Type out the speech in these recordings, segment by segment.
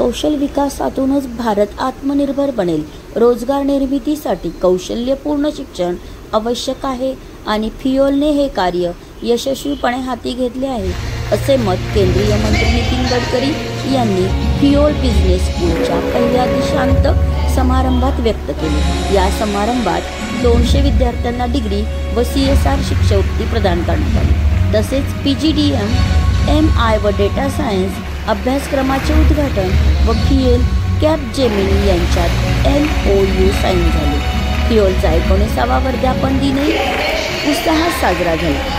कौशल विकासातूनच भारत आत्मनिर्भर बनेल. रोजगार निर्मितीसाठी कौशल्यपूर्ण शिक्षण आवश्यक आहे आणि फियोलने हे कार्य यशस्वीपणे हाती घेतले आहे, असे मत केंद्रीय मंत्री नितीन गडकरी यांनी फियोल बिझनेस स्कूलच्या पहिल्या दीक्षांत समारंभात व्यक्त केले. या समारंभात 200 विद्यार्थ्यांना डिग्री व CSR शिष्यवृत्ती प्रदान करण्यात आली. तसेच PGDM, MI व डेटा सायन्स अभ्यासक्रमाचे उद्घाटन व फियोल कॅपजेमिनी यांच्यात MOU साईन झाले. फियोलचा 19वा वर्धापन दिनही उत्साहात साजरा झाला.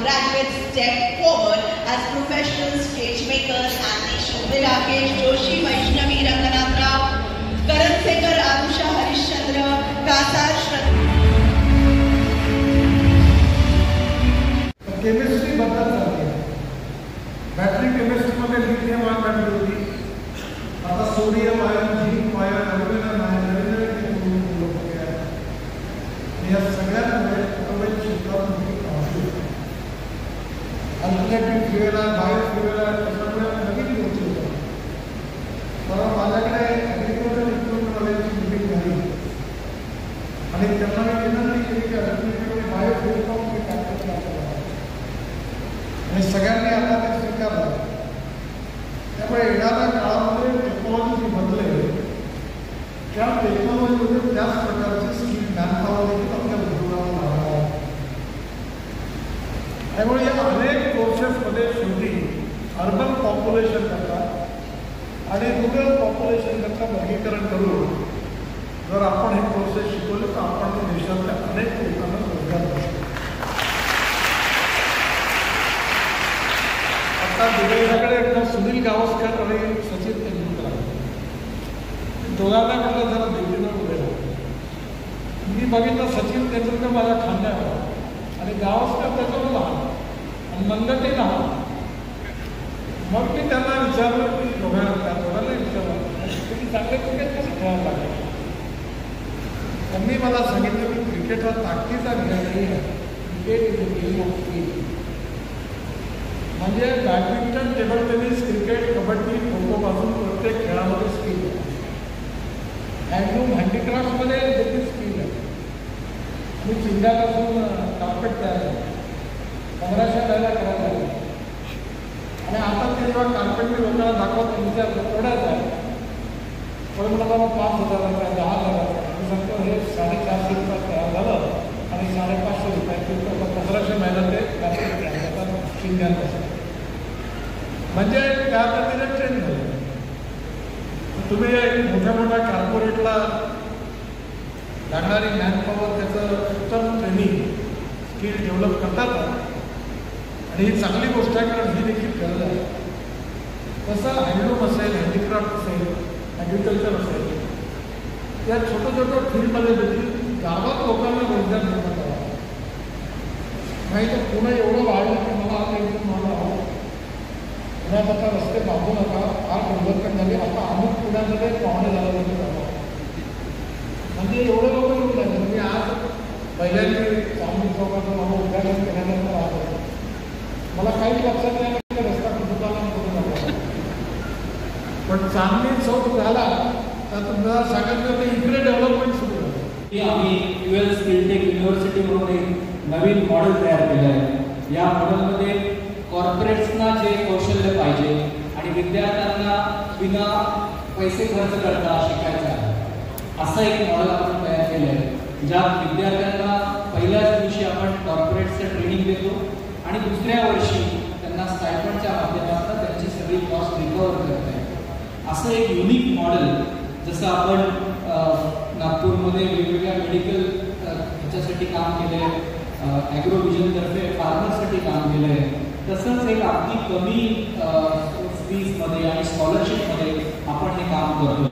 Graduates step forward as professional stage makers and they show Rakesh Joshi, Vaishnavi Ranganath, Karan Sekar, Arusha Harishchandra, Kasar chemistry बदलत चालली आहे. बॅटरी केमिस्ट्रीमध्ये लिथियम आयन बॅटरी होती, आता sodium ion, zinc ion, aluminium ion, नवीन लोक आहे. या सगळ्यांमुळे ऑटोमोबाईल क्षेत्रात मोठी क्रांती होते. अल्टरनेटिव्ह फ्युएल आहे, बायो फ्युएल आहे, त्याच्यामुळे नवीन गोष्टी होतात. मला माझ्याकडे ॲग्रिकल्चर इन्स्टिट्यूटवाल्यांची मीटिंग झाली आणि त्यांना मी विनंती केली की अल्टरनेटिव्ह बायो फ्युएल तुम्ही काय आणि सगळ्यांनी आता ते स्वीकारलं. त्यामुळे येणाऱ्या काळामध्ये टेक्नॉलॉजी जी बदलेल त्या टेक्नॉलॉजीमध्ये त्याच प्रकारची स्किल मॅनपॉवर देखील आपल्या उद्योगाला लागणार आहे. त्यामुळे या अनेक कोर्सेसमध्ये शेवटी अर्बन पॉप्युलेशन करता आणि रुरल पॉप्युलेशन करता वर्गीकरण करून जर आपण हे कोर्सेस शिकवले तर आपण देशातल्या अनेक लोकांना रोजगार देऊ शकतो. आता दुबईकडे सुनील गावस्कर आणि सचिन तेंडुलकर दोघांना म्हटलं जरा भेटीनं उभे राहतो. मी बघितलं सचिन तेंडुलकर माझ्या खांद्यावर आणि गावस्कर त्याच्यावर लहान आणि मंगटे लहान. मग मी त्यांना विचारलं की दोघांना विचारलं तुम्ही चांगले क्रिकेट कसं खेळायला लागले. त्यांनी मला सांगितलं की क्रिकेट हा ताकदीचा खेळ नाही आहे, cricket is a game of skill. म्हणजे badminton, table tennis, cricket, kabaddi, kho kho पासून प्रत्येक खेळामध्ये स्किल आहे. हँडलूम हँडीक्राफ्टमध्ये देखील स्किल आहे. मी चिंध्यापासून कार्पेट तयार झालं 1500 वेळेला करायला लागले आणि आता ते जेव्हा कार्पेट मी लोकांना दाखवत विचारलं थोड्याच आहे पण मला 5,000 रुपये 10,000 मी सांगतो हे 450 रुपयात तयार झालं आणि 550 रुपयाची 1500 महिला ते कार्पेट तयार करतात चिंध्यापासून. म्हणजे त्या पद्धतीने ट्रेन झालं. तुम्ही मोठ्या मोठ्या कॉर्पोरेटला लागणारी मॅनपॉवर त्याचं उत्तम ट्रेनिंग स्किल डेव्हलप करतात आणि ही चांगली गोष्ट आहे कारण ही देखील गरज आहे. तसं हँडलूम असेल, हँडीक्राफ्ट असेल, ॲग्रिकल्चर असेल, या छोट्या छोट्या फील्डमध्ये देखील गावात लोकांना रोजगार निर्माण करावा. नाही तर पुणे एवढं वाढलं की मला आता इथून मला पुण्यात आता रस्ते बांधू नका, फार डेव्हलपमेंट झाली, आता अमुक पुण्यामध्ये पाहुणे झालं जातं. म्हणजे एवढं लोक येऊन लागलं. मी आज पहिल्यांदा चांगली चौकाचं मला उद्घाटन केल्यानंतर आलो. मला काही लक्षात नाही की रस्ता कुठून कुठून लागला, पण चांगली चौक झाला तर तुम्हाला सांगितलं तर इकडे डेव्हलपमेंट सुरू झालं. आम्ही UL स्किलटेक युनिव्हर्सिटी म्हणून एक नवीन मॉडेल तयार केलं आहे. या मॉडेलमध्ये कॉर्पोरेट्सना जे कौशल्य पाहिजे आणि विद्यार्थ्यांना विना पैसे खर्च करता शिकायचं आहे असं एक मॉडेल आपण तयार केलं आहे. ज्यात विद्यार्थ्यांना पहिल्याच दिवशी आपण कॉर्पोरेट्सचं ट्रेनिंग देतो आणि दुसऱ्या वर्षी त्यांना स्टायफंडच्या माध्यमातून त्यांची सगळी कॉस्ट रिकवर करता येते. असं एक युनिक मॉडेल जसं आपण नागपूरमध्ये वेगवेगळ्या मेडिकल ह्याच्यासाठी काम केलं आहे, ॲग्रोव्हिजनतर्फे फार्मरसाठी काम केलं आहे, तसंच एक अगदी कमी फीजमध्ये आणि स्कॉलरशिपमध्ये आपण हे काम करतो.